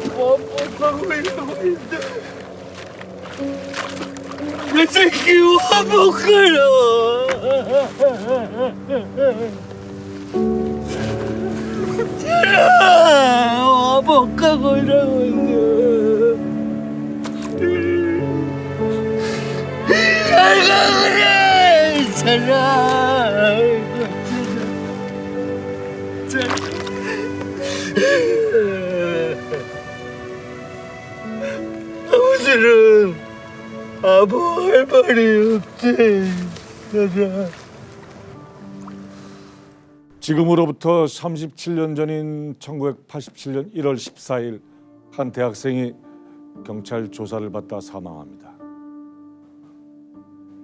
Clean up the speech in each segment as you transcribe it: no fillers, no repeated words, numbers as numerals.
화목하고 이러고 있는데 내 새끼 화목하라. 화목하고 이러고 있는데 잘가 그래 잘가. 아버지는 아무 할 말이 없지. 지금으로부터 37년 전인 1987년 1월 14일 한 대학생이 경찰 조사를 받다 사망합니다.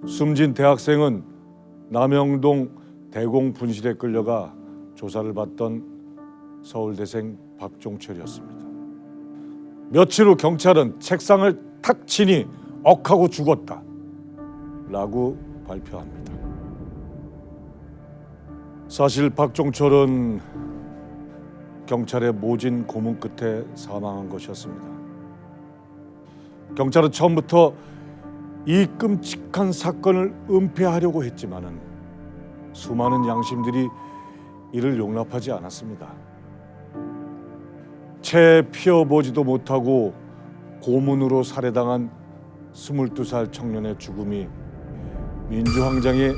숨진 대학생은 남영동 대공 분실에 끌려가 조사를 받던 서울대생 박종철이었습니다. 며칠 후 경찰은 책상을 탁 치니 억하고 죽었다 라고 발표합니다. 사실 박종철은 경찰의 모진 고문 끝에 사망한 것이었습니다. 경찰은 처음부터 이 끔찍한 사건을 은폐하려고 했지만은 수많은 양심들이 이를 용납하지 않았습니다. 채 피워보지도 못하고 고문으로 살해당한 22살 청년의 죽음이 민주항쟁의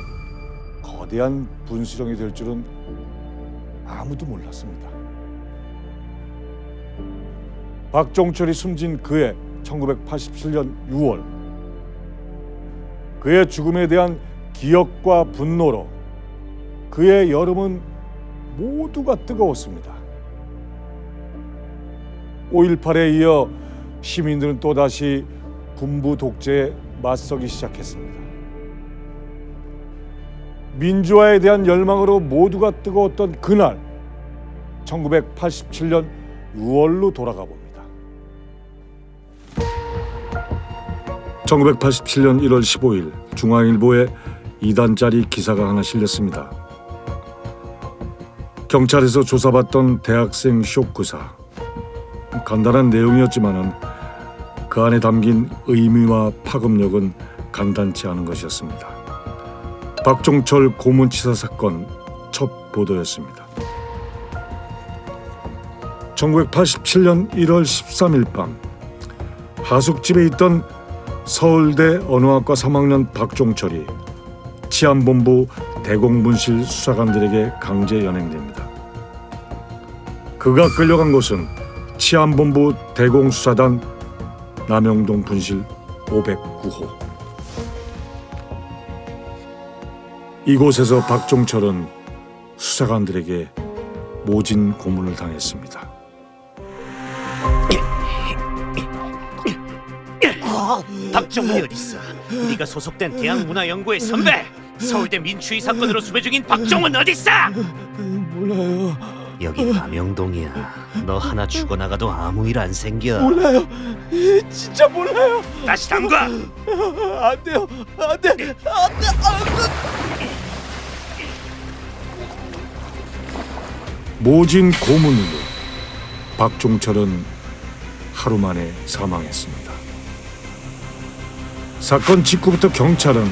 거대한 분수령이 될 줄은 아무도 몰랐습니다. 박종철이 숨진 그해 1987년 6월, 그의 죽음에 대한 기억과 분노로 그의 여름은 모두가 뜨거웠습니다. 5.18에 이어 시민들은 또다시 군부 독재에 맞서기 시작했습니다. 민주화에 대한 열망으로 모두가 뜨거웠던 그날, 1987년 6월로 돌아가 봅니다. 1987년 1월 15일 중앙일보에 2단짜리 기사가 하나 실렸습니다. 경찰에서 조사받던 대학생 쇼크사. 간단한 내용이었지만은 그 안에 담긴 의미와 파급력은 간단치 않은 것이었습니다. 박종철 고문치사 사건 첫 보도였습니다. 1987년 1월 13일 밤 하숙집에 있던 서울대 언어학과 3학년 박종철이 치안본부 대공분실 수사관들에게 강제 연행됩니다. 그가 끌려간 곳은 치안본부 대공수사단 남영동 분실 509호. 이곳에서 박종철은 수사관들에게 모진 고문을 당했습니다. 박정훈이 어딨어? 네가 소속된 대학문화연구회 선배! 서울대 민추위 사건으로 수배 중인 박정훈 어딨어? 몰라요. 여기 남영동이야. 너 하나 죽어나가도 아무 일 안 생겨. 몰라요. 진짜 몰라요. 다시 담궈! 안 돼요. 안 돼. 안 돼. 모진 고문으로 박종철은 하루 만에 사망했습니다. 사건 직후부터 경찰은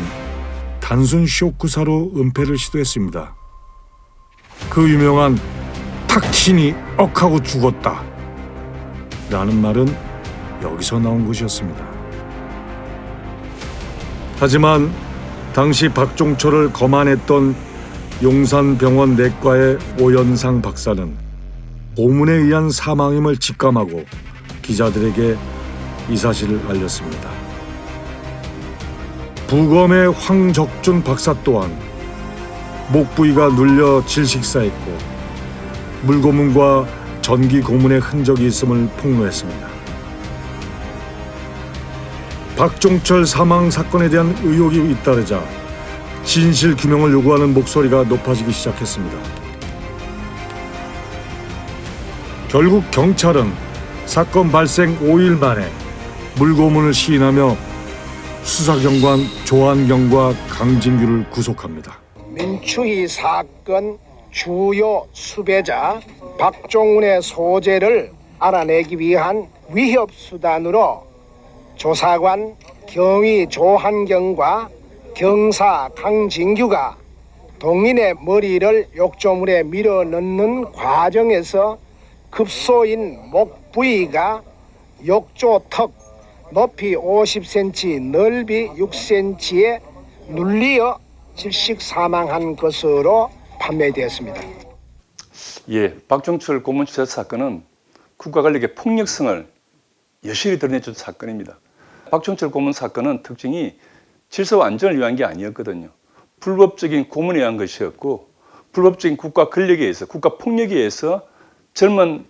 단순 쇼크사로 은폐를 시도했습니다. 그 유명한 탁 치니 억하고 죽었다 라는 말은 여기서 나온 것이었습니다. 하지만 당시 박종철을 검안했던 용산병원 내과의 오연상 박사는 고문에 의한 사망임을 직감하고 기자들에게 이 사실을 알렸습니다. 부검의 황적준 박사 또한 목 부위가 눌려 질식사했고 물고문과 전기 고문의 흔적이 있음을 폭로했습니다. 박종철 사망 사건에 대한 의혹이 잇따르자 진실 규명을 요구하는 목소리가 높아지기 시작했습니다. 결국 경찰은 사건 발생 5일 만에 물고문을 시인하며 수사경관 조한경과 강진규를 구속합니다. 민추희 사건 주요 수배자 박종훈의 소재를 알아내기 위한 위협 수단으로 조사관 경위 조한경과 경사 강진규가 동인의 머리를 욕조물에 밀어넣는 과정에서 급소인 목 부위가 욕조 턱 높이 50cm, 넓이 6cm에 눌리어 질식 사망한 것으로 판매되었습니다. 예, 박종철 고문치사 사건은 국가관리의 폭력성을 여실히 드러내준 사건입니다. 박종철 고문 사건은 특징이 질서와 안전을 위한 게 아니었거든요. 불법적인 고문에 의한 것이었고 불법적인 국가 권력에 의해서, 국가 폭력에 의해서 젊은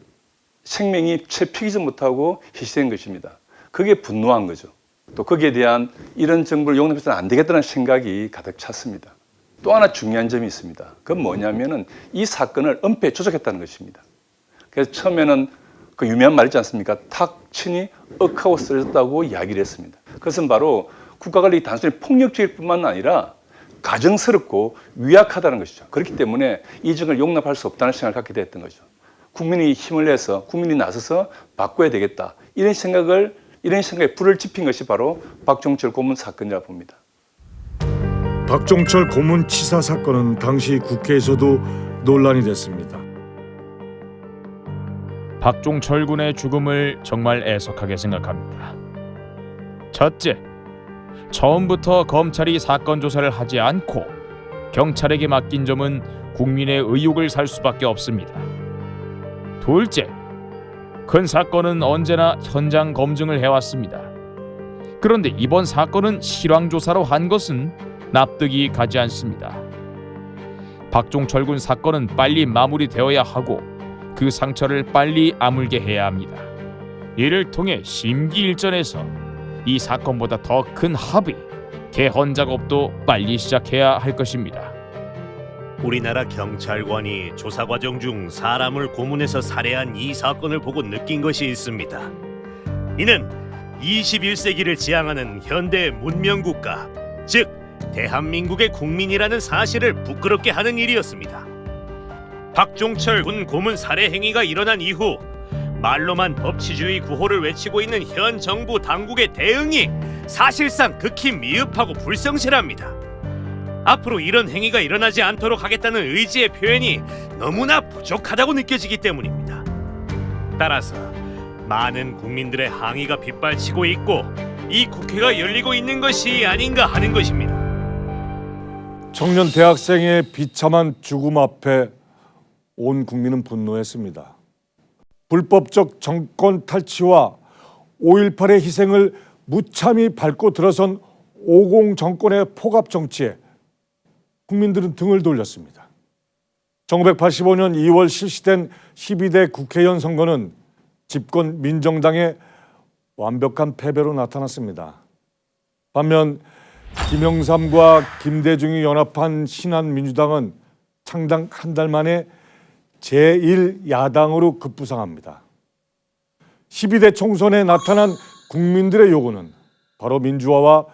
생명이 채 피기지 못하고 희생된 것입니다. 그게 분노한 거죠. 또 거기에 대한 이런 정부를 용납해서는 안 되겠다는 생각이 가득 찼습니다. 또 하나 중요한 점이 있습니다. 그건 뭐냐면은 이 사건을 은폐 조작했다는 것입니다. 그래서 처음에는 그 유명한 말 있지 않습니까? 탁 치니 억하고 쓰러졌다고 이야기를 했습니다. 그것은 바로 국가관리 단순히 폭력적일 뿐만 아니라 가정스럽고 위약하다는 것이죠. 그렇기 때문에 이 점을 용납할 수 없다는 생각을 갖게 됐던 거죠. 국민이 힘을 내서 국민이 나서서 바꿔야 되겠다. 이런 생각에 불을 지핀 것이 바로 박종철 고문 사건이라고 봅니다. 박종철 고문 치사 사건은 당시 국회에서도 논란이 됐습니다. 박종철 군의 죽음을 정말 애석하게 생각합니다. 첫째, 처음부터 검찰이 사건 조사를 하지 않고 경찰에게 맡긴 점은 국민의 의혹을 살 수밖에 없습니다. 둘째, 큰 사건은 언제나 현장 검증을 해왔습니다. 그런데 이번 사건은 실황 조사로 한 것은 납득이 가지 않습니다. 박종철 군 사건은 빨리 마무리되어야 하고 그 상처를 빨리 아물게 해야 합니다. 이를 통해 심기일전에서 이 사건보다 더 큰 합의, 개헌 작업도 빨리 시작해야 할 것입니다. 우리나라 경찰관이 조사 과정 중 사람을 고문해서 살해한 이 사건을 보고 느낀 것이 있습니다. 이는 21세기를 지향하는 현대 문명국가, 즉 대한민국의 국민이라는 사실을 부끄럽게 하는 일이었습니다. 박종철 군 고문 살해 행위가 일어난 이후 말로만 법치주의 구호를 외치고 있는 현 정부 당국의 대응이 사실상 극히 미흡하고 불성실합니다. 앞으로 이런 행위가 일어나지 않도록 하겠다는 의지의 표현이 너무나 부족하다고 느껴지기 때문입니다. 따라서 많은 국민들의 항의가 빗발치고 있고 이 국회가 열리고 있는 것이 아닌가 하는 것입니다. 청년 대학생의 비참한 죽음 앞에 온 국민은 분노했습니다. 불법적 정권 탈취와 5.18의 희생을 무참히 밟고 들어선 50 정권의 포갑 정치에 국민들은 등을 돌렸습니다. 1985년 2월 실시된 12대 국회의원 선거는 집권 민정당의 완벽한 패배로 나타났습니다. 반면 김영삼과 김대중이 연합한 신한민주당은 창당 한 달 만에 제1야당으로 급부상합니다. 12대 총선에 나타난 국민들의 요구는 바로 민주화와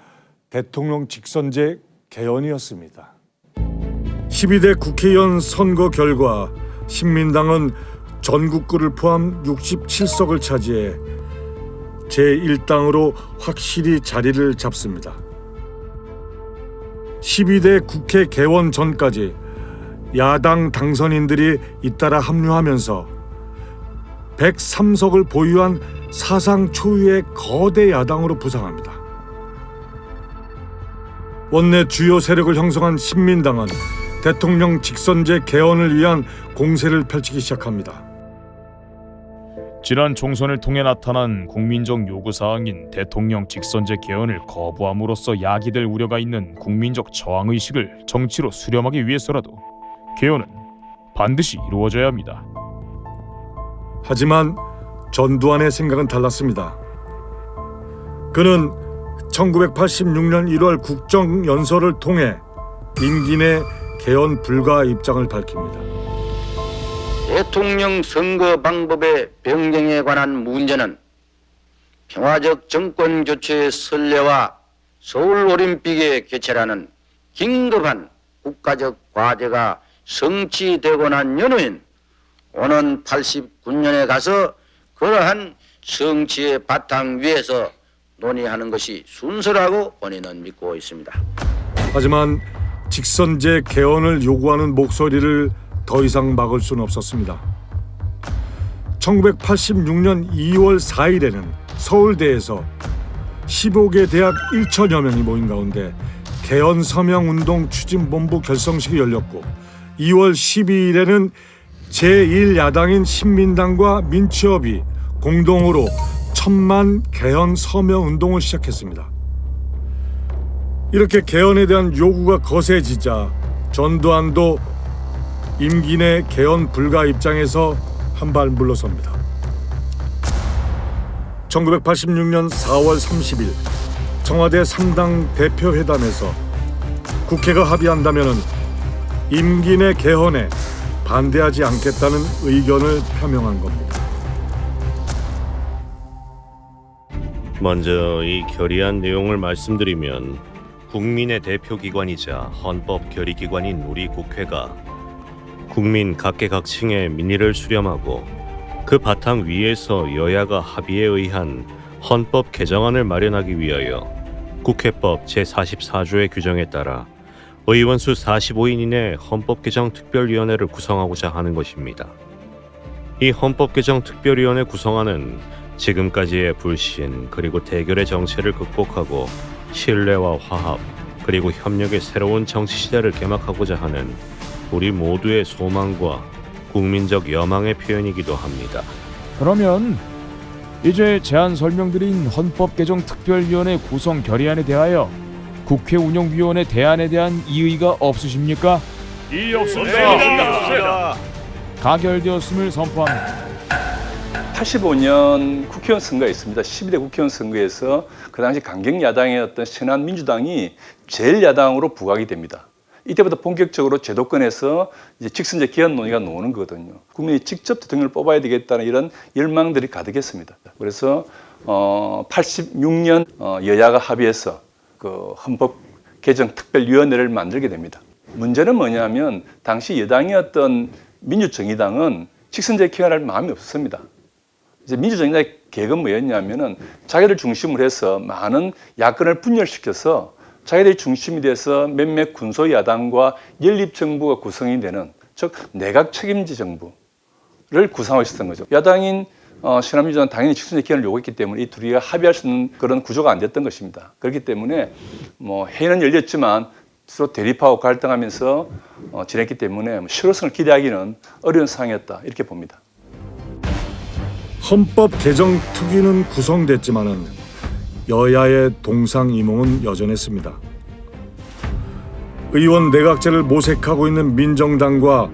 대통령 직선제 개헌이었습니다. 12대 국회의원 선거 결과 신민당은 전국구를 포함 67석을 차지해 제1당으로 확실히 자리를 잡습니다. 12대 국회 개원 전까지 야당 당선인들이 잇따라 합류하면서 103석을 보유한 사상 초유의 거대 야당으로 부상합니다. 원내 주요 세력을 형성한 신민당은 대통령 직선제 개헌을 위한 공세를 펼치기 시작합니다. 지난 총선을 통해 나타난 국민적 요구사항인 대통령 직선제 개헌을 거부함으로써 야기될 우려가 있는 국민적 저항의식을 정치로 수렴하기 위해서라도 개헌은 반드시 이루어져야 합니다. 하지만 전두환의 생각은 달랐습니다. 그는 1986년 1월 국정연설을 통해 임기 내 개헌 불가 입장을 밝힙니다. 대통령 선거 방법의 변경에 관한 문제는 평화적 정권 교체의 선례와 서울올림픽의 개최라는 긴급한 국가적 과제가 성취되고 난 연후인 오는 89년에 가서 그러한 성취의 바탕 위에서 논의하는 것이 순서라고 본인은 믿고 있습니다. 하지만 직선제 개헌을 요구하는 목소리를 더 이상 막을 수는 없었습니다. 1986년 2월 4일에는 서울대에서 15개 대학 1천여 명이 모인 가운데 개헌 서명운동 추진본부 결성식이 열렸고 2월 12일에는 제1야당인 신민당과 민취업이 공동으로 1000만 개헌 서명운동을 시작했습니다. 이렇게 개헌에 대한 요구가 거세지자 전두환도 임기 내 개헌 불가 입장에서 한 발 물러섭니다. 1986년 4월 30일 청와대 3당 대표회담에서 국회가 합의한다면 임기 내 개헌에 반대하지 않겠다는 의견을 표명한 겁니다. 먼저 이 결의안 내용을 말씀드리면 국민의 대표기관이자 헌법 결의기관인 우리 국회가 국민 각계각층의 민의를 수렴하고 그 바탕 위에서 여야가 합의에 의한 헌법 개정안을 마련하기 위하여 국회법 제44조의 규정에 따라 의원 수 45인 이내 헌법개정특별위원회를 구성하고자 하는 것입니다. 이 헌법개정특별위원회 구성안은 지금까지의 불신 그리고 대결의 정체를 극복하고 신뢰와 화합 그리고 협력의 새로운 정치 시대를 개막하고자 하는 우리 모두의 소망과 국민적 여망의 표현이기도 합니다. 그러면 이제 제안 설명드린 헌법개정특별위원회 구성 결의안에 대하여 국회 운영위원회 대안에 대한 이의가 없으십니까? 이의 없습니다. 가결되었음을 선포합니다. 85년 국회의원 선거가 있습니다. 12대 국회의원 선거에서 그 당시 강경야당이었던 신한민주당이 제1야당으로 부각이 됩니다. 이때부터 본격적으로 제도권에서 이제 직선제 개헌 논의가 나오는 거거든요. 국민이 직접 대통령을 뽑아야 되겠다는 이런 열망들이 가득했습니다. 그래서 86년 여야가 합의해서 그 헌법 개정 특별위원회를 만들게 됩니다. 문제는 뭐냐면 당시 여당이었던 민주정의당은 직선제 개헌할 마음이 없었습니다. 이제 민주정의당의 계획은 뭐였냐면은 자기들 중심으로 해서 많은 야권을 분열시켜서 자기들이 중심이 돼서 몇몇 군소야당과 연립정부가 구성이 되는, 즉 내각 책임제 정부를 구성하고 있었던 거죠. 야당인 신한민주당은 당연히 직선제 개헌을 요구했기 때문에 이 둘이가 합의할 수 있는 그런 구조가 안 됐던 것입니다. 그렇기 때문에 회의는 열렸지만 서로 대립하고 갈등하면서 지냈기 때문에 실효성을 기대하기는 어려운 상황이었다, 이렇게 봅니다. 헌법 개정 특위는 구성됐지만은 여야의 동상이몽은 여전했습니다. 의원 내각제를 모색하고 있는 민정당과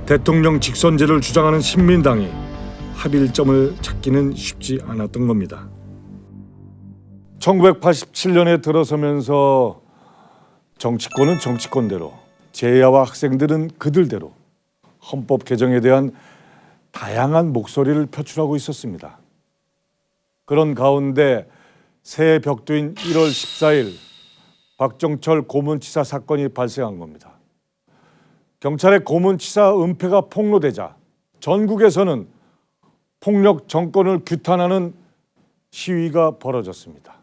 대통령 직선제를 주장하는 신민당이 합일점을 찾기는 쉽지 않았던 겁니다. 1987년에 들어서면서 정치권은 정치권대로, 제야와 학생들은 그들대로 헌법 개정에 대한 다양한 목소리를 표출하고 있었습니다. 그런 가운데 새해 벽두인 1월 14일 박정철 고문치사 사건이 발생한 겁니다. 경찰의 고문치사 은폐가 폭로되자 전국에서는 폭력 정권을 규탄하는 시위가 벌어졌습니다.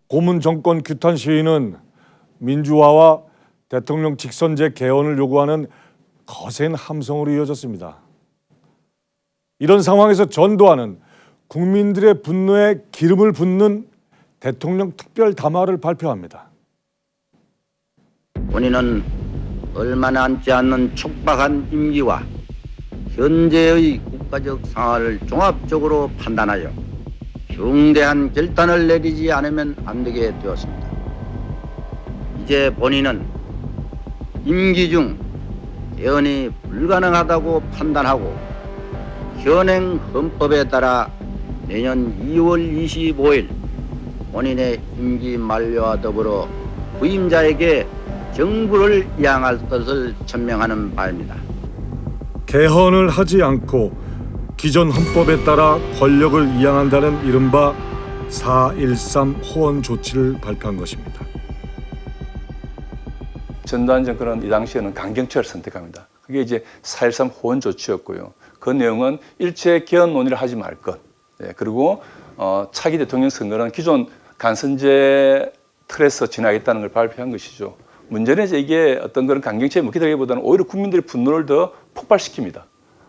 고문 정권 규탄 시위는 민주화와 대통령 직선제 개헌을 요구하는 거센 함성으로 이어졌습니다. 이런 상황에서 전두환은 국민들의 분노에 기름을 붓는 대통령 특별 담화를 발표합니다. 본인은 얼마 남지 않는 촉박한 임기와 현재의 국가적 상황을 종합적으로 판단하여 중대한 결단을 내리지 않으면 안 되게 되었습니다. 이제 본인은 임기 중 개헌이 불가능하다고 판단하고 현행 헌법에 따라 내년 2월 25일 본인의 임기 만료와 더불어 부임자에게 정부를 이양할 것을 천명하는 바입니다. 개헌을 하지 않고 기존 헌법에 따라 권력을 이양한다는 이른바 4.13 호원 조치를 발표한 것입니다. 전두환 정권은 이 당시에는 강경철을 선택합니다. 그게 이제 4.13 호원 조치였고요. 그 내용은 일체 개헌 논의를 하지 말 것. 그리고 차기 대통령 선거는 기존 간선제 틀에서 지나겠다는 걸 발표한 것이죠. 문제는 이제 이게 어떤 그런 강경책에 먹히다기보다는 오히려 국민들의 분노를 더 폭발시킵니다.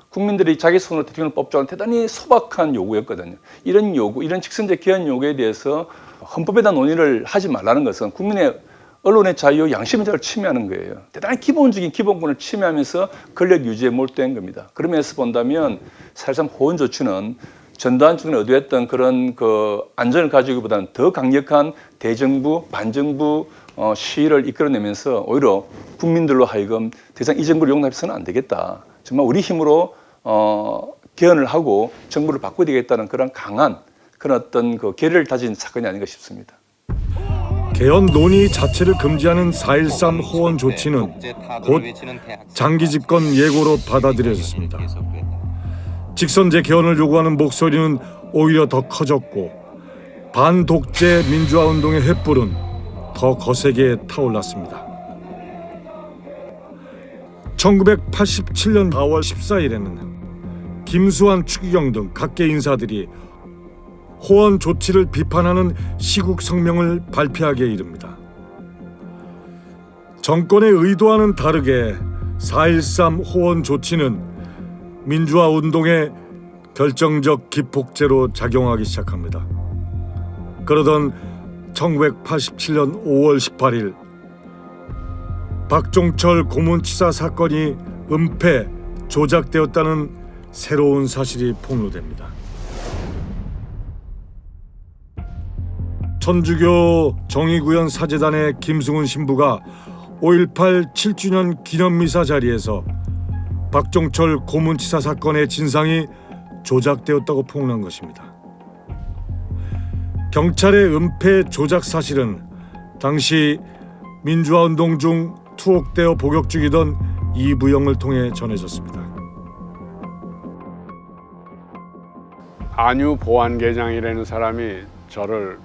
국민들이 자기 손으로 대통령을 뽑자는 대단히 소박한 요구였거든요. 이런 요구, 이런 직선제 개헌 요구에 대해서 헌법에 대한 논의를 하지 말라는 것은 국민의 언론의 자유, 양심의 자유를 침해하는 거예요. 대단히 기본적인 기본권을 침해하면서 권력 유지에 몰두한 겁니다. 그런 면에서 본다면 4.13 호원 조치는 전두환 정권이 의도했던 그런 그 안전을 가지기보다는 더 강력한 대정부, 반정부 시위를 이끌어내면서 오히려 국민들로 하여금 더 이상 이 정부를 용납해서는 안 되겠다. 정말 우리 힘으로 개헌을 하고 정부를 바꿔야 되겠다는 그런 강한 그런 어떤 그 결의를 다진 사건이 아닌가 싶습니다. 개헌 논의 자체를 금지하는 4.13 호원 조치는 곧 장기 집권 예고로 받아들여졌습니다. 직선제 개헌을 요구하는 목소리는 오히려 더 커졌고 반독재 민주화 운동의 횃불은 더 거세게 타올랐습니다. 1987년 4월 14일에는 김수환, 추기경 등 각계 인사들이 호원 조치를 비판하는 시국 성명을 발표하기에 이릅니다. 정권의 의도와는 다르게 4.13 호원 조치는 민주화 운동의 결정적 기폭제로 작용하기 시작합니다. 그러던 1987년 5월 18일 박종철 고문치사 사건이 은폐, 조작되었다는 새로운 사실이 폭로됩니다. 천주교 정의구현 사제단의 김승훈 신부가 5.18 7주년 기념미사 자리에서 박종철 고문치사 사건의 진상이 조작되었다고 폭로한 것입니다. 경찰의 은폐 조작 사실은 당시 민주화운동 중 투옥되어 복역 중이던 이부영을 통해 전해졌습니다. 안유 보안계장이라는 사람이 저를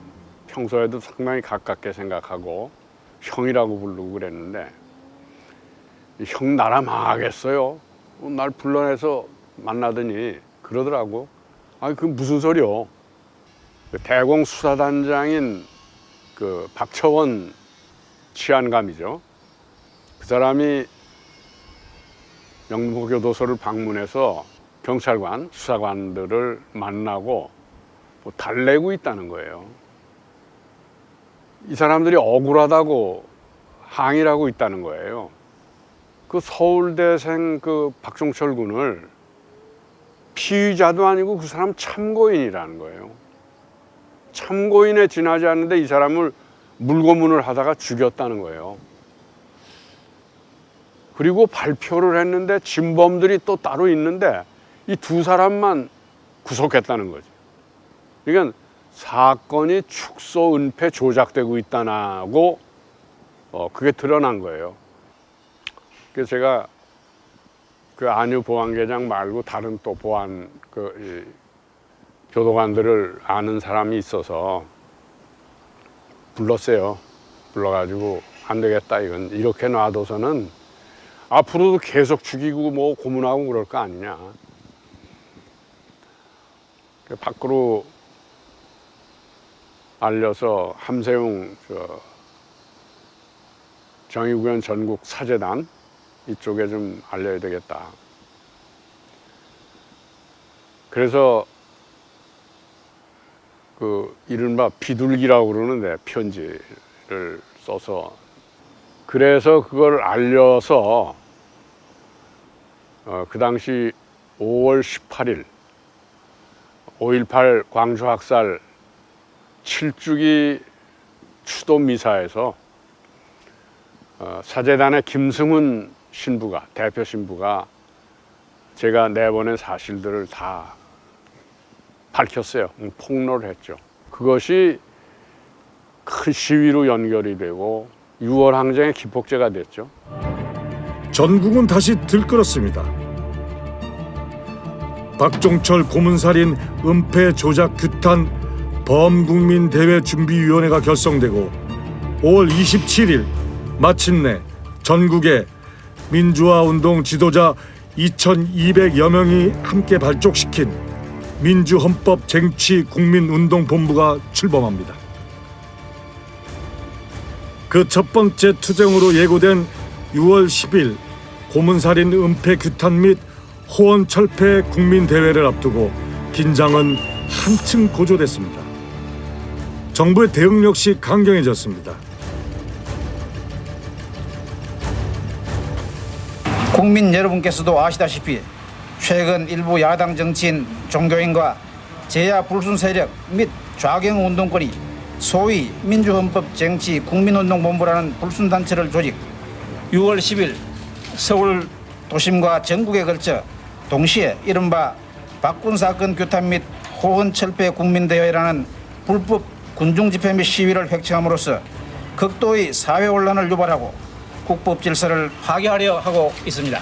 평소에도 상당히 가깝게 생각하고 형이라고 부르고 그랬는데 형 나라 망하겠어요. 날 불러내서 만나더니 그러더라고. 아니 그 무슨 소리요? 대공 수사단장인 그 박처원 치안감이죠. 그 사람이 영등포교도소를 방문해서 경찰관, 수사관들을 만나고 뭐 달래고 있다는 거예요. 이 사람들이 억울하다고 항의를 하고 있다는 거예요. 그 서울대생 그 박종철 군을 피의자도 아니고 그 사람 참고인이라는 거예요. 참고인에 지나지 않는데 이 사람을 물고문을 하다가 죽였다는 거예요. 그리고 발표를 했는데 진범들이 또 따로 있는데 이 두 사람만 구속했다는 거지. 그러니까 사건이 축소, 은폐, 조작되고 있다고 그게 드러난 거예요. 그래서 제가 그 안유 보안계장 말고 다른 또 보안 교도관들을 아는 사람이 있어서 불렀어요. 불러가지고 안 되겠다, 이건 이렇게 놔둬서는 앞으로도 계속 죽이고 뭐 고문하고 그럴 거 아니냐. 밖으로 알려서 함세웅 정의구현 전국 사제단 이쪽에 좀 알려야 되겠다. 그래서 그 이른바 비둘기라고 그러는데 편지를 써서 그래서 그걸 알려서 그 당시 5월 18일 5.18 광주학살 7주기 추도 미사에서 사재단의 김승훈 신부가, 대표 신부가 제가 내보낸 사실들을 다 밝혔어요. 폭로를 했죠. 그것이 큰 시위로 연결이 되고 6월 항쟁의 기폭제가 됐죠. 전국은 다시 들끓었습니다. 박종철 고문살인 은폐 조작 규탄 범국민대회준비위원회가 결성되고 5월 27일 마침내 전국에 민주화운동 지도자 2,200여 명이 함께 발족시킨 민주헌법 쟁취국민운동본부가 출범합니다. 그 첫 번째 투쟁으로 예고된 6월 10일 고문살인 은폐 규탄 및 호원 철폐 국민대회를 앞두고 긴장은 한층 고조됐습니다. 정부의 대응 역시 강경해졌습니다. 국민 여러분께서도 아시다시피 최근 일부 야당 정치인, 종교인과 제야 불순 세력 및 좌경 운동권이 소위 민주헌법 쟁취 국민운동본부라는 불순단체를 조직 6월 10일 서울 도심과 전국에 걸쳐 동시에 이른바 박군사건 규탄 및 호헌철폐 국민대회라는 불법 군중집회 및 시위를 획책함으로써 극도의 사회혼란을 유발하고 국법 질서를 파괴하려 하고 있습니다.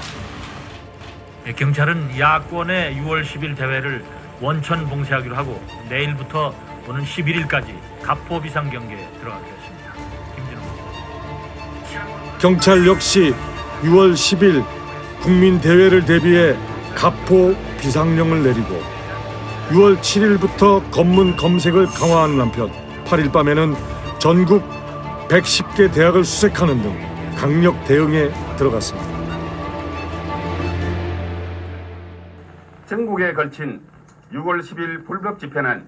경찰은 야권의 6월 10일 대회를 원천 봉쇄하기로 하고 내일부터 오는 11일까지 가포 비상경계에 들어가겠습니다. 김진호. 경찰 역시 6월 10일 국민대회를 대비해 가포 비상령을 내리고 6월 7일부터 검문 검색을 강화하는 한편 8일 밤에는 전국 110개 대학을 수색하는 등 강력 대응에 들어갔습니다. 전국에 걸친 6월 10일 불법 집회는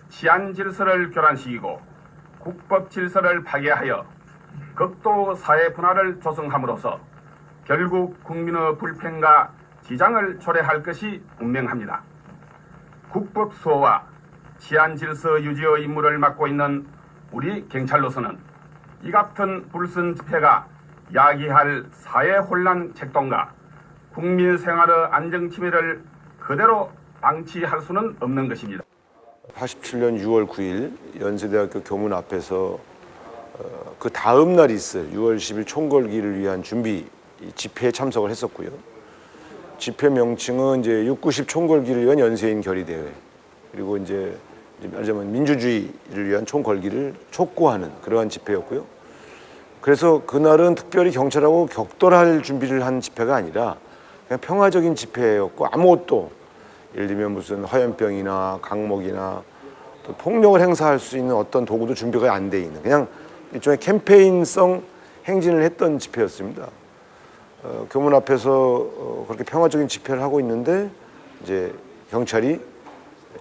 치안 질서를 교란시키고 국법 질서를 파괴하여 극도 사회 분화를 조성함으로써 결국 국민의 불평과 지장을 초래할 것이 분명합니다. 국법 수호와 치안 질서 유지의 임무를 맡고 있는 우리 경찰로서는 이 같은 불순 집회가 야기할 사회 혼란 책동과 국민 생활의 안정 침해를 그대로 방치할 수는 없는 것입니다. 87년 6월 9일 연세대학교 교문 앞에서 그 다음 날 있을 6월 10일 총궐기를 위한 준비 집회에 참석을 했었고요. 집회 명칭은 이제 6.90 총궐기를 위한 연세인 결의대회, 그리고 이제 말하자면 민주주의를 위한 총궐기를 촉구하는 그러한 집회였고요. 그래서 그날은 특별히 경찰하고 격돌할 준비를 한 집회가 아니라 그냥 평화적인 집회였고, 아무것도 예를 들면 무슨 화염병이나 강목이나 또 폭력을 행사할 수 있는 어떤 도구도 준비가 안 돼 있는 그냥 일종의 캠페인성 행진을 했던 집회였습니다. 교문 앞에서 그렇게 평화적인 집회를 하고 있는데 이제 경찰이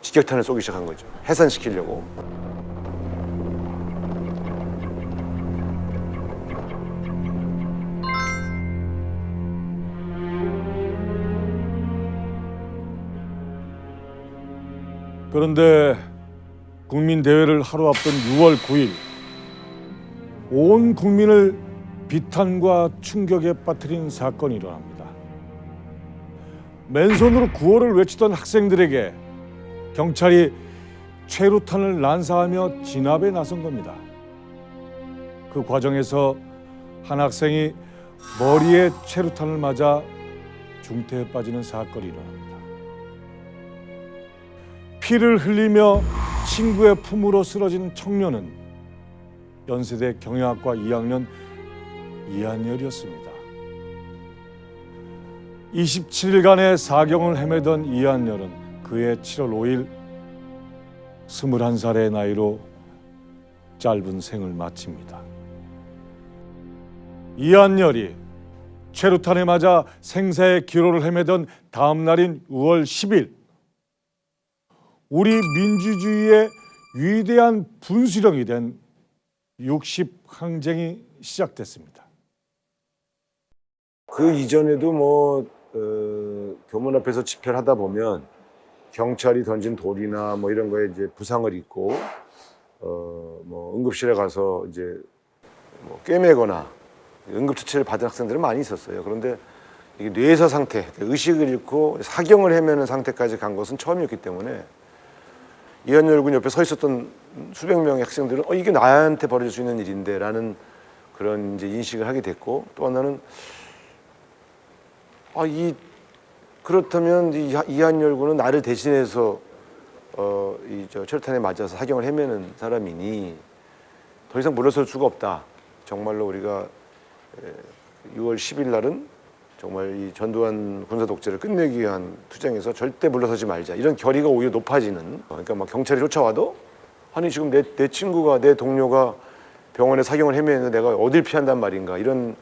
직격탄을 쏘기 시작한 거죠. 해산시키려고. 그런데 국민대회를 하루 앞둔 6월 9일 온 국민을 비탄과 충격에 빠뜨린 사건이 일어납니다. 맨손으로 구호를 외치던 학생들에게 경찰이 최루탄을 난사하며 진압에 나선 겁니다. 그 과정에서 한 학생이 머리에 최루탄을 맞아 중태에 빠지는 사건이 일어납니다. 피를 흘리며 친구의 품으로 쓰러진 청년은 연세대 경영학과 2학년 이한열이었습니다. 27일간의 사경을 헤매던 이한열은 그해 7월 5일 21살의 나이로 짧은 생을 마칩니다. 이한열이 최루탄에 맞아 생사의 기로를 헤매던 다음 날인 6월 10일 우리 민주주의의 위대한 분수령이 된 60 항쟁이 시작됐습니다. 그 이전에도 교문 앞에서 집회를 하다 보면 경찰이 던진 돌이나 이런 거에 이제 부상을 입고 응급실에 가서 이제 꿰매거나 응급처치를 받은 학생들은 많이 있었어요. 그런데 이게 뇌사 상태, 의식을 잃고 사경을 헤매는 상태까지 간 것은 처음이었기 때문에 이한열 군 옆에 서 있었던 수백 명의 학생들은 이게 나한테 벌어질 수 있는 일인데라는 그런 이제 인식을 하게 됐고, 또 하나는 그렇다면 이한열 군은 나를 대신해서 최루탄에 맞아서 사경을 헤매는 사람이니 더 이상 물러설 수가 없다. 정말로 우리가 6월 10일 날은 정말 이 전두환 군사 독재를 끝내기 위한 투쟁에서 절대 물러서지 말자. 이런 결의가 오히려 높아지는. 그러니까 막 경찰이 쫓아와도 아니 지금 내 친구가 내 동료가 병원에 사경을 헤매는데 내가 어딜 피한단 말인가, 이런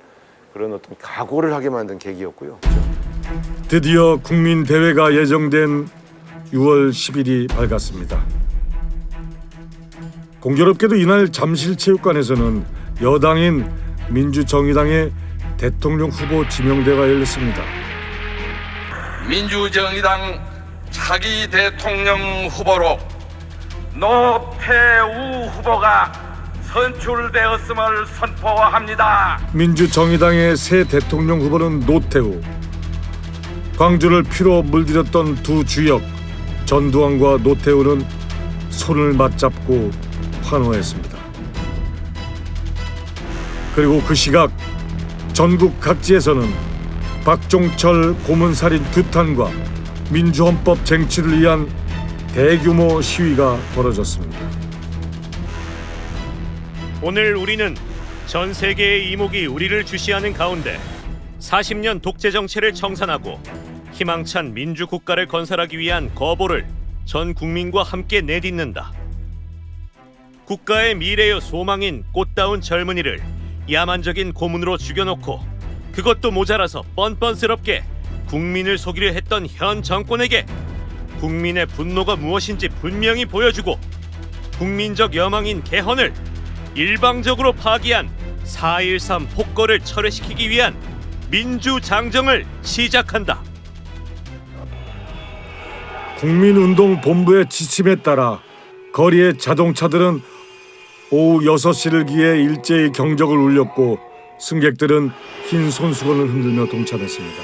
그런 어떤 각오를 하게 만든 계기였고요. 드디어 국민대회가 예정된 6월 10일이 밝았습니다. 공교롭게도 이날 잠실체육관에서는 여당인 민주정의당의 대통령 후보 지명대가 열렸습니다. 민주정의당 차기 대통령 후보로 노태우 후보가 선출되었음을 선포합니다. 민주정의당의 새 대통령 후보는 노태우. 광주를 피로 물들였던 두 주역 전두환과 노태우는 손을 맞잡고 환호했습니다. 그리고 그 시각 전국 각지에서는 박종철 고문살인 규탄과 민주헌법 쟁취를 위한 대규모 시위가 벌어졌습니다. 오늘 우리는 전 세계의 이목이 우리를 주시하는 가운데 40년 독재 정체를 청산하고 희망찬 민주국가를 건설하기 위한 거보를 전 국민과 함께 내딛는다. 국가의 미래여 소망인 꽃다운 젊은이를 야만적인 고문으로 죽여놓고 그것도 모자라서 뻔뻔스럽게 국민을 속이려 했던 현 정권에게 국민의 분노가 무엇인지 분명히 보여주고 국민적 여망인 개헌을 일방적으로 파기한 4.13 폭거를 철회시키기 위한 민주장정을 시작한다. 국민운동본부의 지침에 따라 거리의 자동차들은 오후 6시를 기해 일제히 경적을 울렸고 승객들은 흰 손수건을 흔들며 동참했습니다.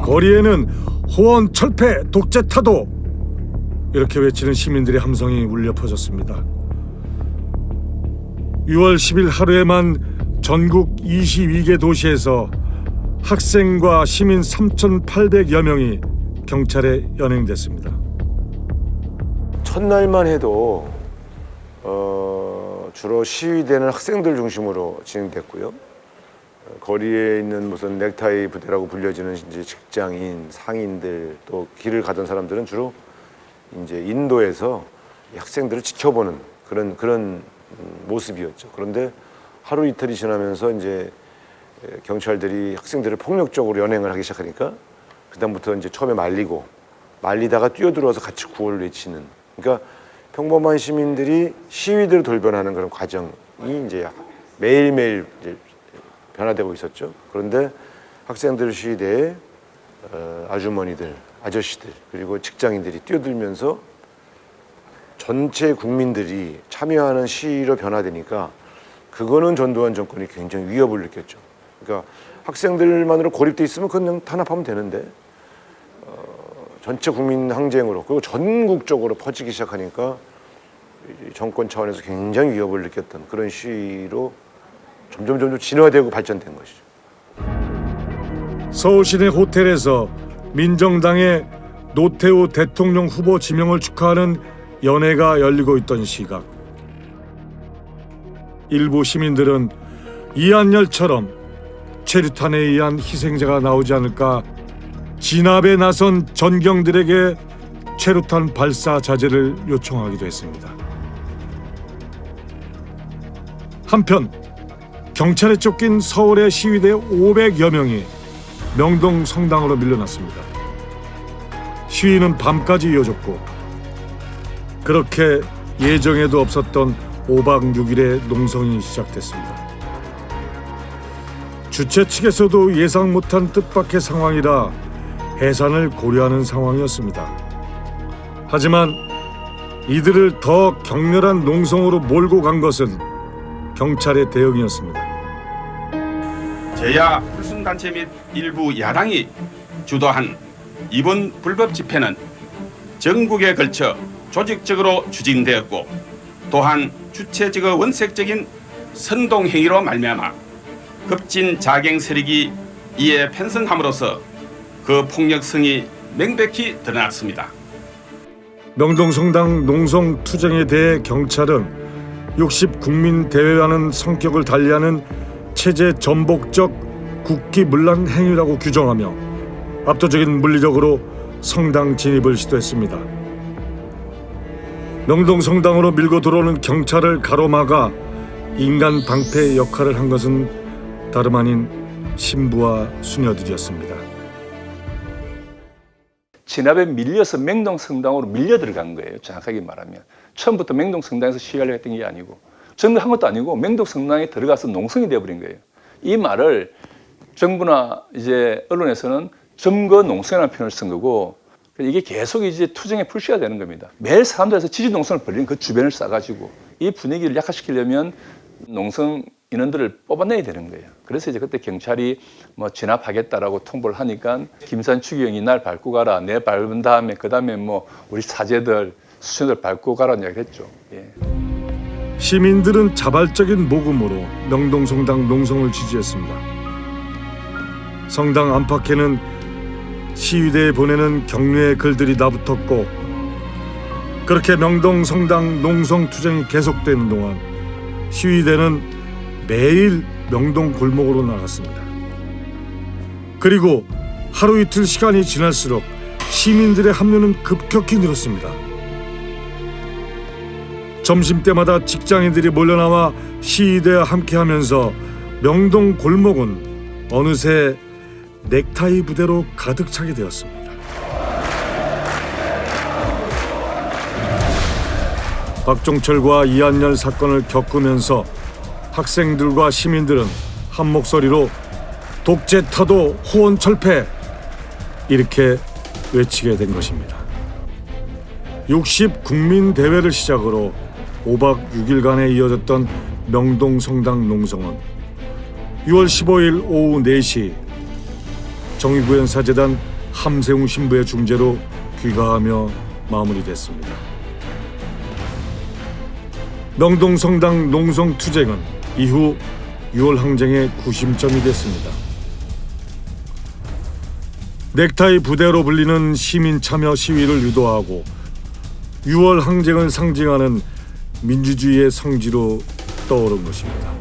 거리에는 호원 철폐 독재 타도 이렇게 외치는 시민들의 함성이 울려 퍼졌습니다. 6월 10일 하루에만 전국 22개 도시에서 학생과 시민 3,800여 명이 경찰에 연행됐습니다. 첫날만 해도 주로 시위대는 학생들 중심으로 진행됐고요. 거리에 있는 무슨 넥타이 부대라고 불려지는 이제 직장인, 상인들, 또 길을 가던 사람들은 주로 이제 인도에서 학생들을 지켜보는 그런 모습이었죠. 그런데 하루 이틀이 지나면서 이제 경찰들이 학생들을 폭력적으로 연행을 하기 시작하니까 그다음부터 이제 처음에 말리다가 뛰어들어와서 같이 구호를 외치는, 그러니까 평범한 시민들이 시위대로 돌변하는 그런 과정이 이제 매일매일 이제 변화되고 있었죠. 그런데 학생들 시위대에 아주머니들, 아저씨들, 그리고 직장인들이 뛰어들면서 전체 국민들이 참여하는 시위로 변화되니까 그거는 전두환 정권이 굉장히 위협을 느꼈죠. 그러니까 학생들만으로 고립돼 있으면 그냥 탄압하면 되는데 전체 국민 항쟁으로, 그리고 전국적으로 퍼지기 시작하니까 정권 차원에서 굉장히 위협을 느꼈던 그런 시위로 점점 진화되고 발전된 것이죠. 서울 시내 호텔에서 민정당의 노태우 대통령 후보 지명을 축하하는 연회가 열리고 있던 시각, 일부 시민들은 이한열처럼 최루탄에 의한 희생자가 나오지 않을까 진압에 나선 전경들에게 최루탄 발사 자제를 요청하기도 했습니다. 한편 경찰에 쫓긴 서울의 시위대 500여 명이 명동 성당으로 밀려났습니다. 시위는 밤까지 이어졌고 그렇게 예정에도 없었던 5박 6일의 농성이 시작됐습니다. 주최 측에서도 예상 못한 뜻밖의 상황이라 해산을 고려하는 상황이었습니다. 하지만 이들을 더 격렬한 농성으로 몰고 간 것은 경찰의 대응이었습니다. 제야 불순단체 및 일부 야당이 주도한 이번 불법 집회는 전국에 걸쳐 조직적으로 추진되었고 또한 주체적의 원색적인 선동행위로 말미암아 급진 자경 세력이 이에 편성함으로써 그 폭력성이 명백히 드러났습니다. 명동성당 농성 투쟁에 대해 경찰은 60 국민대회와는 성격을 달리하는 체제 전복적 국기문란 행위라고 규정하며 압도적인 물리력으로 성당 진입을 시도했습니다. 명동성당으로 밀고 들어오는 경찰을 가로막아 인간 방패 역할을 한 것은 다름 아닌 신부와 수녀들이었습니다. 진압에 밀려서 명동성당으로 밀려 들어간 거예요. 정확하게 말하면 처음부터 명동성당에서 시위하려고 했던 게 아니고 정부한 것도 아니고 명동성당에 들어가서 농성이 되어버린 거예요. 이 말을 정부나 이제 언론에서는 점거 농성이라는 표현을 쓴 거고 이게 계속 이제 투쟁의 풀시가 되는 겁니다. 매일 사람들에서 지지 농성을 벌리는 그 주변을 싸가지고 이 분위기를 약화시키려면 농성 인원들을 뽑아내야 되는 거예요. 그래서 이제 그때 경찰이 뭐 진압하겠다라고 통보를 하니까 김산 추기경이 날 밟고 가라. 내 밟은 다음에 그 다음에 뭐 우리 사제들 수녀들 밟고 가라는 이야기를 했죠. 예. 시민들은 자발적인 모금으로 명동성당 농성을 지지했습니다. 성당 안팎에는 시위대에 보내는 격려의 글들이 나붙었고 그렇게 명동성당 농성 투쟁이 계속되는 동안 시위대는 매일 명동 골목으로 나갔습니다. 그리고 하루 이틀 시간이 지날수록 시민들의 합류는 급격히 늘었습니다. 점심때마다 직장인들이 몰려나와 시위대와 함께하면서 명동 골목은 어느새 넥타이 부대로 가득 차게 되었습니다. 박종철과 이한열 사건을 겪으면서 학생들과 시민들은 한 목소리로 독재 타도 호원 철폐 이렇게 외치게 된 것입니다. 60 국민대회를 시작으로 5박 6일간에 이어졌던 명동성당 농성은 6월 15일 오후 4시 정의구현사재단 함세웅 신부의 중재로 귀가하며 마무리됐습니다. 명동성당 농성 투쟁은 이후 6월 항쟁의 구심점이 됐습니다. 넥타이 부대로 불리는 시민 참여 시위를 유도하고 6월 항쟁을 상징하는 민주주의의 성지로 떠오른 것입니다.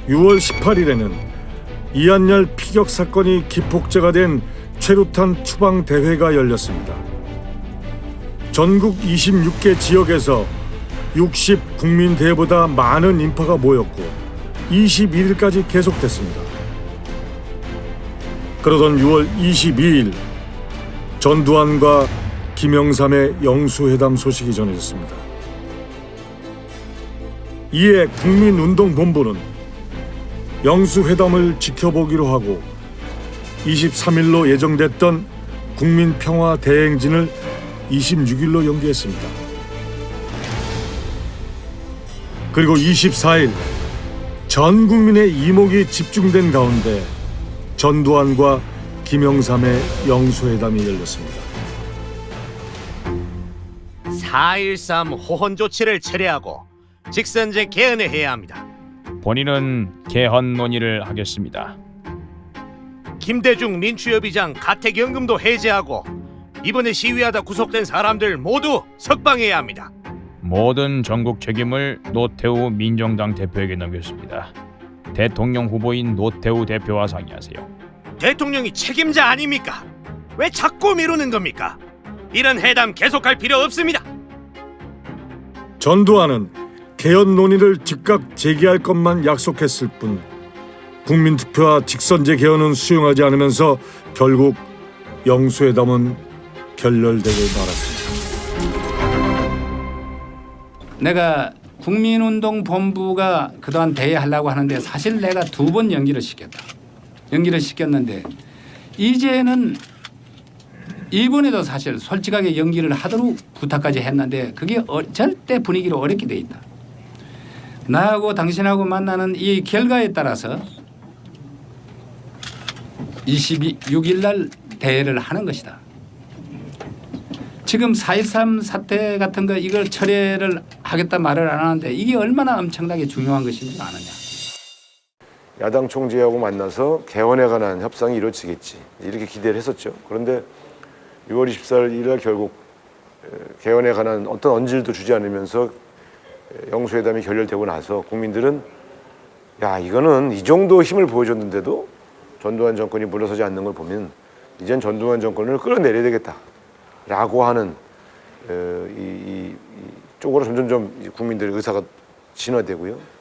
6월 18일에는 이한열 피격 사건이 기폭제가 된 최루탄 추방 대회가 열렸습니다. 전국 26개 지역에서 60 국민대회보다 많은 인파가 모였고 21일까지 계속됐습니다. 그러던 6월 22일 전두환과 김영삼의 영수회담 소식이 전해졌습니다. 이에 국민운동본부는 영수회담을 지켜보기로 하고 23일로 예정됐던 국민평화대행진을 26일로 연기했습니다. 그리고 24일 전 국민의 이목이 집중된 가운데 전두환과 김영삼의 영수회담이 열렸습니다. 4.13 호헌 조치를 철회하고 직선제 개헌을 해야 합니다. 본인은 개헌 논의를 하겠습니다. 김대중 민주협의장 가택연금도 해제하고 이번에 시위하다 구속된 사람들 모두 석방해야 합니다. 모든 전국 책임을 노태우 민정당 대표에게 넘겼습니다. 대통령 후보인 노태우 대표와 상의하세요. 대통령이 책임자 아닙니까? 왜 자꾸 미루는 겁니까? 이런 회담 계속할 필요 없습니다. 전두환은 개헌 논의를 즉각 제기할 것만 약속했을 뿐 국민투표와 직선제 개헌은 수용하지 않으면서 결국 영수회담은 결렬되고 말았습니다. 내가 국민운동본부가 그동안 대회하려고 하는데 사실 내가 2번 연기를 시켰다. 연기를 시켰는데 이제는 이번에도 사실 솔직하게 연기를 하도록 부탁까지 했는데 그게 절대 분위기를 어렵게 돼 있다. 나하고 당신하고 만나는 이 결과에 따라서 26일 날 대회를 하는 것이다. 지금 4.13 사태 같은 거 이걸 철회를 하겠다 말을 안 하는데 이게 얼마나 엄청나게 중요한 것인지 아느냐. 야당 총재하고 만나서 개헌에 관한 협상이 이루어지겠지 이렇게 기대를 했었죠. 그런데 6월 24일 날 결국 개헌에 관한 어떤 언질도 주지 않으면서 영수회담이 결렬되고 나서 국민들은 야 이거는 이 정도 힘을 보여줬는데도 전두환 정권이 물러서지 않는 걸 보면 이젠 전두환 정권을 끌어내려야 되겠다라고 하는 이 쪽으로 점점점 국민들의 의사가 진화되고요.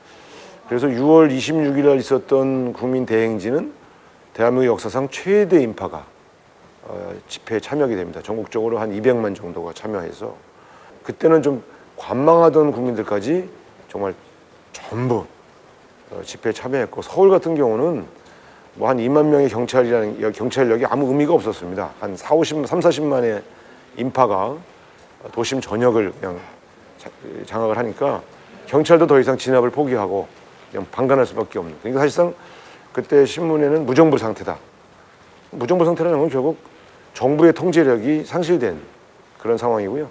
그래서 6월 26일 날 있었던 국민 대행진은 대한민국 역사상 최대 인파가 집회에 참여하게 됩니다. 전국적으로 한 200만 정도가 참여해서 그때는 좀 관망하던 국민들까지 정말 전부 집회에 참여했고 서울 같은 경우는 뭐 한 2만 명의 경찰력이 아무 의미가 없었습니다. 한 30-40만의 인파가 도심 전역을 그냥 장악을 하니까 경찰도 더 이상 진압을 포기하고 그냥 방관할 수밖에 없는. 그러니까 사실상 그때 신문에는 무정부 상태다. 무정부 상태라는 건 결국 정부의 통제력이 상실된 그런 상황이고요.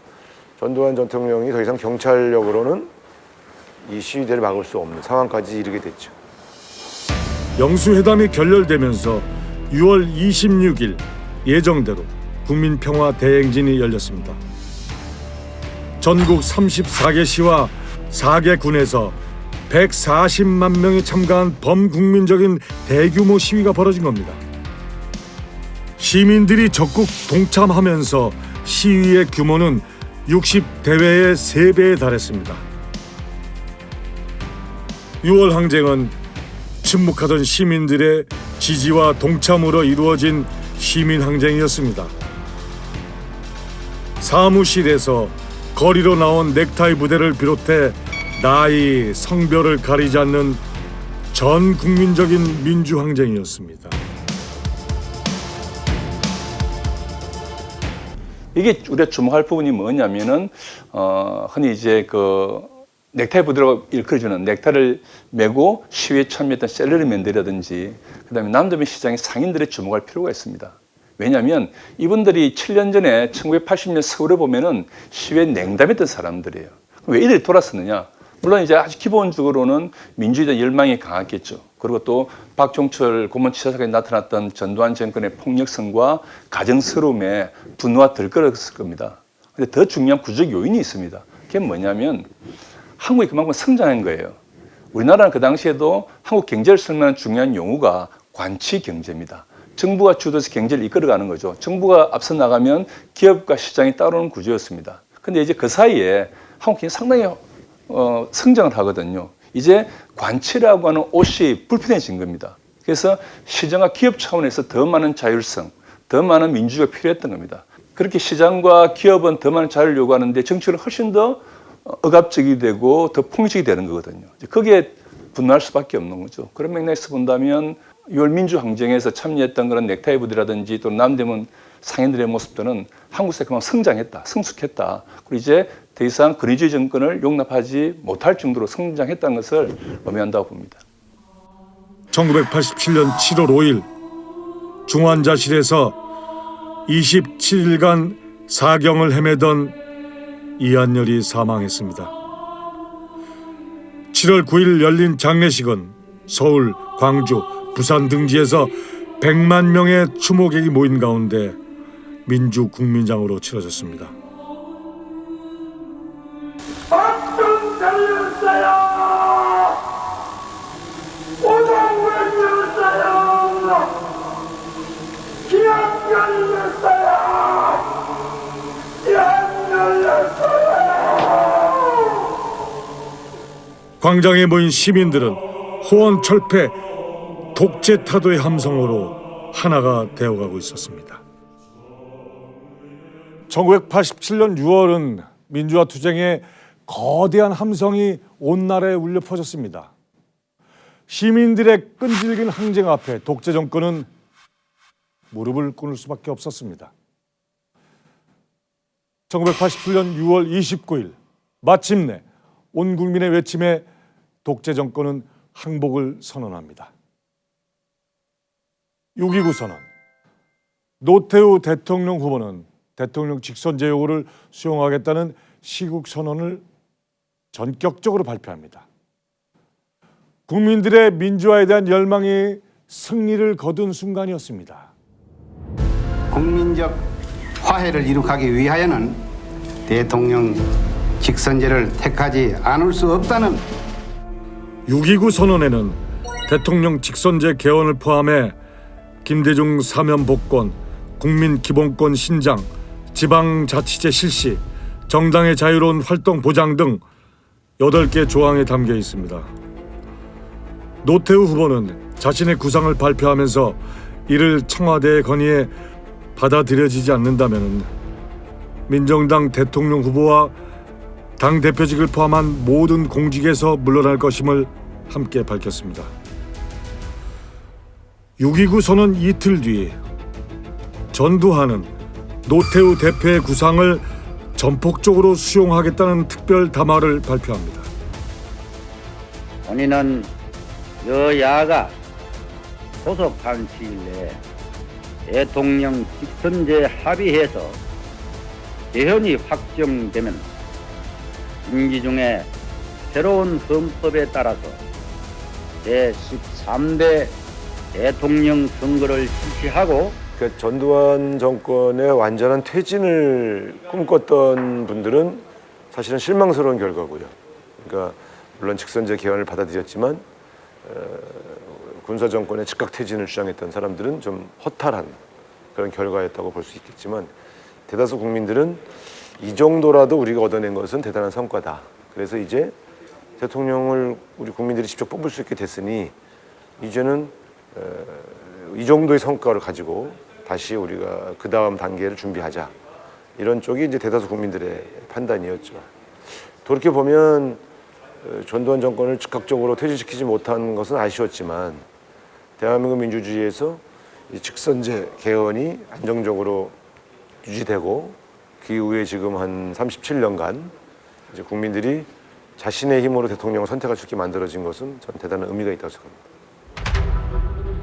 전두환 전 대통령이 더 이상 경찰력으로는 이 시위대를 막을 수 없는 상황까지 이르게 됐죠. 영수회담이 결렬되면서 6월 26일 예정대로 국민평화 대행진이 열렸습니다. 전국 34개 시와 4개 군에서 140만 명이 참가한 범국민적인 대규모 시위가 벌어진 겁니다. 시민들이 적극 동참하면서 시위의 규모는 60대회의 3배에 달했습니다. 6월 항쟁은 침묵하던 시민들의 지지와 동참으로 이루어진 시민항쟁이었습니다. 사무실에서 거리로 나온 넥타이 부대를 비롯해 나이, 성별을 가리지 않는 전 국민적인 민주항쟁이었습니다. 이게 우리가 주목할 부분이 뭐냐면은 흔히 이제 그 넥타이 부대라고 일컬어주는 넥타이를 메고 시위에 참여했던 셀러리맨들이라든지 그다음에 남도면 시장의 상인들의 주목할 필요가 있습니다. 왜냐하면 이분들이 7년 전에 1980년 서울에 보면은 시위에 냉담했던 사람들이에요. 왜 이들이 돌아섰느냐? 물론 이제 아주 기본적으로는 민주주의에 대한 열망이 강했겠죠. 그리고 또 박종철 고문치사장에 나타났던 전두환 정권의 폭력성과 가정스러움에 분노가 들끓었을 겁니다. 근데 더 중요한 구조적 요인이 있습니다. 그게 뭐냐면 한국이 그만큼 성장한 거예요. 우리나라는 그 당시에도 한국 경제를 설명하는 중요한 용어가 관치 경제입니다. 정부가 주도해서 경제를 이끌어가는 거죠. 정부가 앞서 나가면 기업과 시장이 따르는 구조였습니다. 근데 이제 그 사이에 한국 경제 상당히 성장을 하거든요. 이제 관치라고 하는 옷이 불편해진 겁니다. 그래서 시장과 기업 차원에서 더 많은 자율성, 더 많은 민주주의가 필요했던 겁니다. 그렇게 시장과 기업은 더 많은 자유를 요구하는데 정치는 훨씬 더 억압적이 되고 더 폭력적이 되는 거거든요. 거기에 분노할 수밖에 없는 거죠. 그런 맥락에서 본다면 6월 민주항쟁에서 참여했던 그런 넥타이 부대라든지 또 남대문 상인들의 모습들은 한국에서 그만 성장했다, 성숙했다. 그리고 이제 더 이상 권위주의 정권을 용납하지 못할 정도로 성장했다는 것을 의미한다고 봅니다. 1987년 7월 5일 중환자실에서 27일간 사경을 헤매던 이한열이 사망했습니다. 7월 9일 열린 장례식은 서울, 광주, 부산 등지에서 100만 명의 추모객이 모인 가운데 민주국민장으로 치러졌습니다. 박정 살렸어요. 오동을 열었어요. 기억 열렸어요. 기억 열렸어요. 광장에 모인 시민들은 호원 철폐, 독재 타도의 함성으로 하나가 되어가고 있었습니다. 1987년 6월은 민주화 투쟁의 거대한 함성이 온 나라에 울려 퍼졌습니다. 시민들의 끈질긴 항쟁 앞에 독재 정권은 무릎을 꿇을 수밖에 없었습니다. 1987년 6월 29일 마침내 온 국민의 외침에 독재 정권은 항복을 선언합니다. 6.29 선언. 노태우 대통령 후보는 대통령 직선제 요구를 수용하겠다는 시국 선언을 전격적으로 발표합니다. 국민들의 민주화에 대한 열망이 승리를 거둔 순간이었습니다. 국민적 화해를 이룩하기 위하여는 대통령 직선제를 택하지 않을 수 없다는 6.29 선언에는 대통령 직선제 개헌을 포함해 김대중 사면 복권, 국민 기본권 신장, 지방자치제 실시, 정당의 자유로운 활동 보장 등 8개 조항이 담겨 있습니다. 노태우 후보는 자신의 구상을 발표하면서 이를 청와대에 건의해 받아들여지지 않는다면 민정당 대통령 후보와 당 대표직을 포함한 모든 공직에서 물러날 것임을 함께 밝혔습니다. 6.29 선언 이틀 뒤 전두환은 노태우 대표의 구상을 전폭적으로 수용하겠다는 특별 담화를 발표합니다. 본인은 여야가 소속한 시일 내에 대통령 직선제 합의해서 개헌이 확정되면 임기 중에 새로운 헌법에 따라서 제13대 대통령 선거를 실시하고 그러니까 전두환 정권의 완전한 퇴진을 꿈꿨던 분들은 사실은 실망스러운 결과고요. 그러니까 물론 직선제 개헌을 받아들였지만 군사 정권의 즉각 퇴진을 주장했던 사람들은 좀 허탈한 그런 결과였다고 볼 수 있겠지만 대다수 국민들은 이 정도라도 우리가 얻어낸 것은 대단한 성과다. 그래서 이제 대통령을 우리 국민들이 직접 뽑을 수 있게 됐으니 이제는 이 정도의 성과를 가지고 다시 우리가 그 다음 단계를 준비하자. 이런 쪽이 이제 대다수 국민들의 판단이었죠. 돌이켜 보면 전두환 정권을 즉각적으로 퇴진시키지 못한 것은 아쉬웠지만 대한민국 민주주의에서 이 직선제 개헌이 안정적으로 유지되고 그 이후에 지금 한 37년간 이제 국민들이 자신의 힘으로 대통령을 선택할 수 있게 만들어진 것은 전 대단한 의미가 있다고 생각합니다.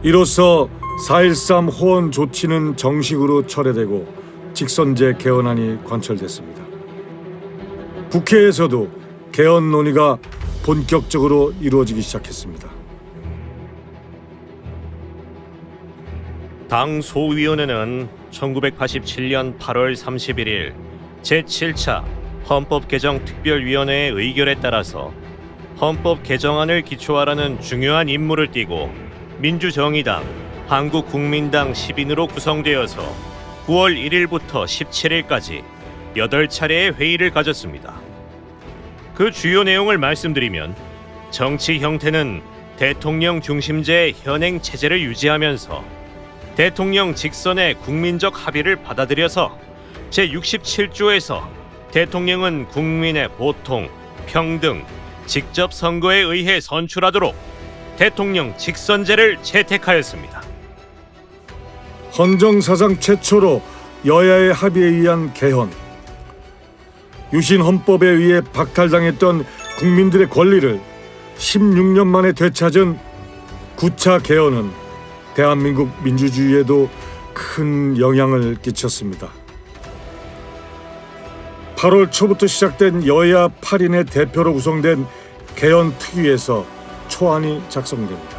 이로써 4.13 호원 조치는 정식으로 철회되고 직선제 개헌안이 관철됐습니다. 국회에서도 개헌 논의가 본격적으로 이루어지기 시작했습니다. 당 소위원회는 1987년 8월 31일 제7차 헌법개정특별위원회의 의결에 따라서 헌법 개정안을 기초하라는 중요한 임무를 띠고 민주정의당, 한국국민당 10인으로 구성되어서 9월 1일부터 17일까지 8차례의 회의를 가졌습니다. 그 주요 내용을 말씀드리면 정치 형태는 대통령 중심제의 현행 체제를 유지하면서 대통령 직선의 국민적 합의를 받아들여서 제67조에서 대통령은 국민의 보통, 평등, 직접 선거에 의해 선출하도록 대통령 직선제를 채택하였습니다. 헌정사상 최초로 여야의 합의에 의한 개헌, 유신 헌법에 의해 박탈당했던 국민들의 권리를 16년 만에 되찾은 9차 개헌은 대한민국 민주주의에도 큰 영향을 끼쳤습니다. 8월 초부터 시작된 여야 8인의 대표로 구성된 개헌 특위에서 초안이 작성됩니다.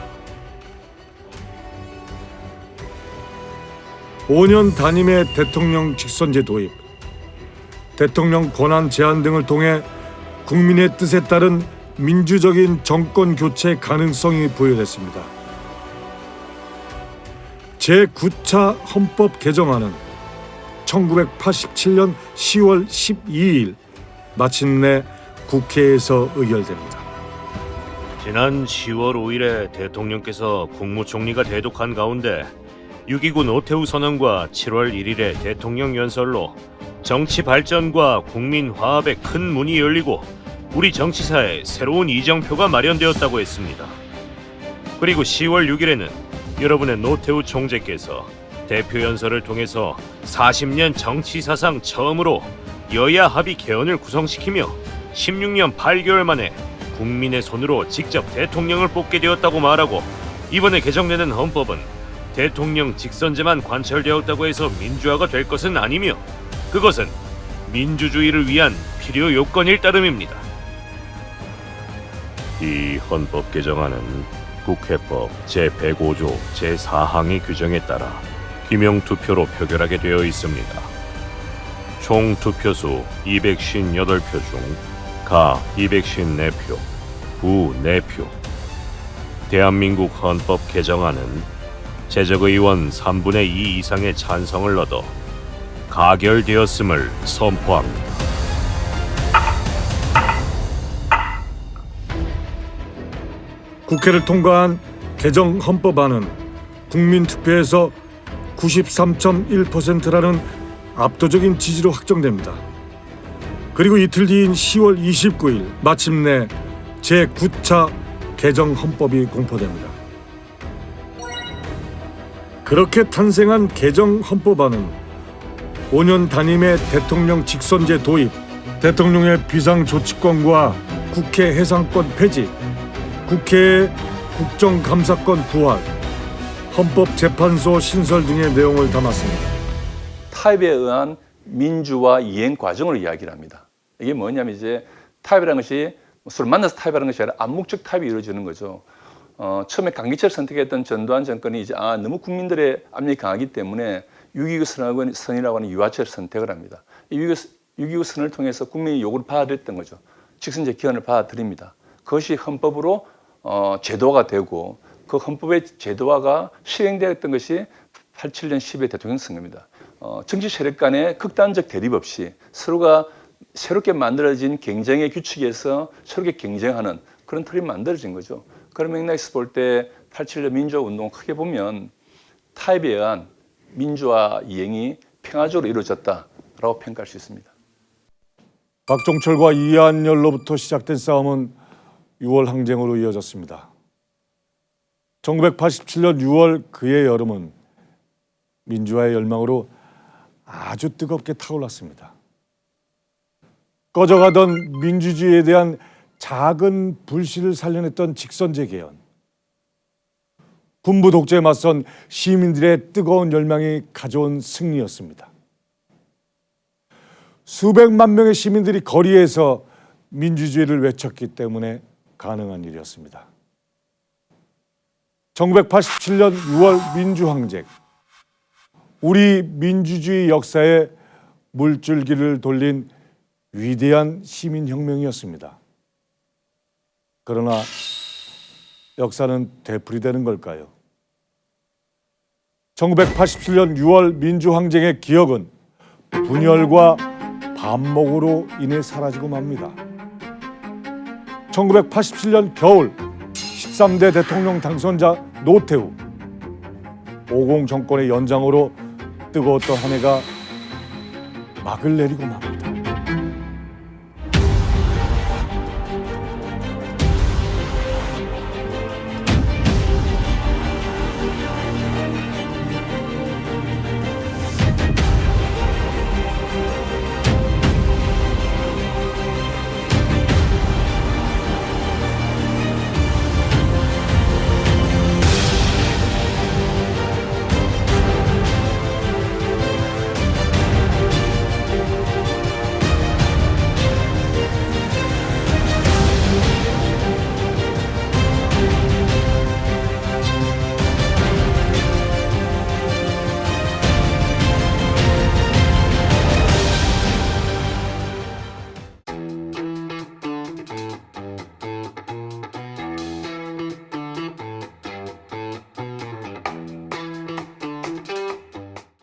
5년 단임의 대통령 직선제 도입, 대통령 권한 제한 등을 통해 국민의 뜻에 따른 민주적인 정권 교체 가능성이 부여됐습니다. 제9차 헌법 개정안은 1987년 10월 12일 마침내 국회에서 의결됩니다. 지난 10월 5일에 대통령께서 국무총리가 대독한 가운데 6.29 노태우 선언과 7월 1일에 대통령 연설로 정치 발전과 국민 화합의 큰 문이 열리고 우리 정치사에 새로운 이정표가 마련되었다고 했습니다. 그리고 10월 6일에는 여러분의 노태우 총재께서 대표 연설을 통해서 40년 정치 사상 처음으로 여야 합의 개헌을 구성시키며 16년 8개월 만에 국민의 손으로 직접 대통령을 뽑게 되었다고 말하고, 이번에 개정되는 헌법은 대통령 직선제만 관철되었다고 해서 민주화가 될 것은 아니며 그것은 민주주의를 위한 필요 요건일 따름입니다. 이 헌법 개정안은 국회법 제105조 제4항의 규정에 따라 기명투표로 표결하게 되어 있습니다. 총 투표수 258표 중 가 254표, 부 4표. 대한민국 헌법 개정안은 제적의원 3분의 2 이상의 찬성을 얻어 가결되었음을 선포합니다. 국회를 통과한 개정 헌법안은 국민투표에서 93.1%라는 압도적인 지지로 확정됩니다. 그리고 이틀 뒤인 10월 29일 마침내 제9차 개정 헌법이 공포됩니다. 그렇게 탄생한 개정 헌법안은 5년 단임의 대통령 직선제 도입, 대통령의 비상조치권과 국회 해상권 폐지, 국회의 국정감사권 부활, 헌법재판소 신설 등의 내용을 담았습니다. 타협에 의한 민주화 이행 과정을 이야기를 합니다. 이게 뭐냐면 이제 타협이라는 것이 서로 만나서 타협하는 것이 아니라 암묵적 타협이 이루어지는 거죠. 처음에 강기철 선택했던 전두환 정권이 이제 너무 국민들의 압력이 강하기 때문에 6.29 선이라고 하는 유화체를 선택을 합니다. 6.29 선을 통해서 국민이 요구를 받아들였던 거죠. 직선제 기원을 받아들입니다. 그것이 헌법으로 제도화가 되고 그 헌법의 제도화가 실행되었던 것이 87년 12회 대통령 선거입니다. 정치 세력 간의 극단적 대립 없이 서로가 새롭게 만들어진 경쟁의 규칙에서 새롭게 경쟁하는 그런 틀이 만들어진 거죠. 그런 맥락에서 볼 때 87년 민주화 운동을 크게 보면 타협에 의한 민주화 이행이 평화적으로 이루어졌다라고 평가할 수 있습니다. 박종철과 이한열로부터 시작된 싸움은 6월 항쟁으로 이어졌습니다. 1987년 6월 그의 여름은 민주화의 열망으로 아주 뜨겁게 타올랐습니다. 꺼져가던 민주주의에 대한 작은 불씨를 살려냈던 직선제 개헌, 군부 독재에 맞선 시민들의 뜨거운 열망이 가져온 승리였습니다. 수백만 명의 시민들이 거리에서 민주주의를 외쳤기 때문에 가능한 일이었습니다. 1987년 6월 민주항쟁, 우리 민주주의 역사에 물줄기를 돌린 위대한 시민혁명이었습니다. 그러나 역사는 되풀이되는 걸까요? 1987년 6월 민주항쟁의 기억은 분열과 반목으로 인해 사라지고 맙니다. 1987년 겨울 13대 대통령 당선자 노태우, 50 정권의 연장으로 뜨거웠던 한 해가 막을 내리고 맙니다.